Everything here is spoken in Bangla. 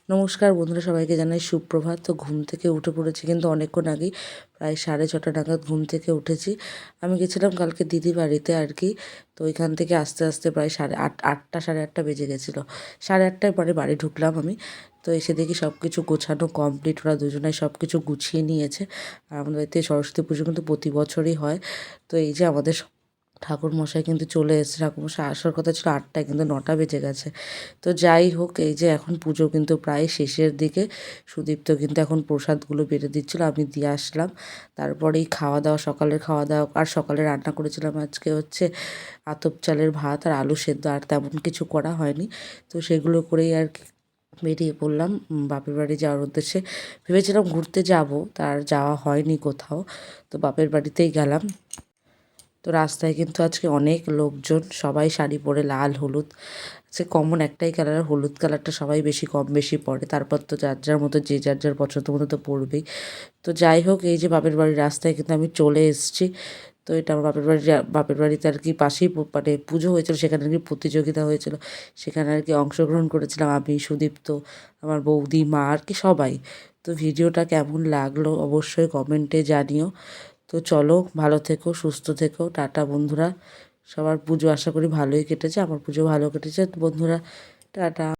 নমস্কার বন্ধুরা, সবাইকে জানাই সুপ্রভাত। তো ঘুম থেকে উঠে পড়েছি কিন্তু অনেকক্ষণ আগেই, প্রায় 6:30 নাগাদ ঘুম থেকে উঠেছি। আমি গেছিলাম কালকে দিদি বাড়িতে আর কি। তো ওইখান থেকে আস্তে আস্তে প্রায় 8:30 8:30 বেজে গেছিলো। 8:30 পরে বাড়ি ঢুকলাম আমি। তো এসে দেখি সব কিছু গোছানো কমপ্লিট, ওরা দুজনাই সব কিছু গুছিয়ে নিয়েছে। আর আমাদের বাড়িতে সরস্বতী পুজো কিন্তু প্রতি বছরই হয়। তো এই যে আমাদের ঠাকুরমশাই কিন্তু চলে এসেছে। ঠাকুরমশাই আসার কথা ছিল 8টায়, কিন্তু 9টা বেজে গেছে। তো যাই হোক, এই যে এখন পুজো কিন্তু প্রায় শেষের দিকে। সুদীপ্ত কিন্তু এখন প্রসাদগুলো বেড়ে দিচ্ছিলো, আমি দিয়ে আসলাম। তারপরেই খাওয়া দাওয়া, সকালের খাওয়া দাওয়া। আর সকালে রান্না করেছিলাম আজকে হচ্ছে আতপ চালের ভাত আর আলু সেদ্ধ, আর তেমন কিছু করা হয়নি। তো সেগুলো করেই আর কি বেরিয়ে পড়লাম বাপের বাড়ি যাওয়ার উদ্দেশ্যে। ভেবেছিলাম ঘুরতে যাব, তার যাওয়া হয়নি কোথাও। তো বাপের বাড়িতেই গেলাম। তো রাস্তায় কিন্তু আজকে অনেক লোকজন, সবাই শাড়ি পরে লাল হলুদ, সে কমন একটাই কালার, হলুদ কালারটা সবাই বেশি কম বেশি পরে। তারপর তো যার যার মতো, যে যার যার পছন্দ মতো তো পরবেই। তো যাই হোক, এই যে বাপের বাড়ির রাস্তায় কিন্তু আমি চলে এসেছি। তো এটা আমার বাপের বাড়িতে আর কি পাশেই মানে পুজো হয়েছিল, সেখানে আর কি প্রতিযোগিতা হয়েছিল। সেখানে আর কি অংশগ্রহণ করেছিলাম আমি, সুদীপ্ত, আমার বৌদি, মা আর কি সবাই। তো ভিডিওটা কেমন লাগলো অবশ্যই কমেন্টে জানিও। তো চলো, ভালো থেকো, সুস্থ থেকো, টাটা বন্ধুরা। সবার পুজো আশা করি ভালোই কেটেছে, আমার পুজো ভালো কেটেছে। তো বন্ধুরা, টাটা।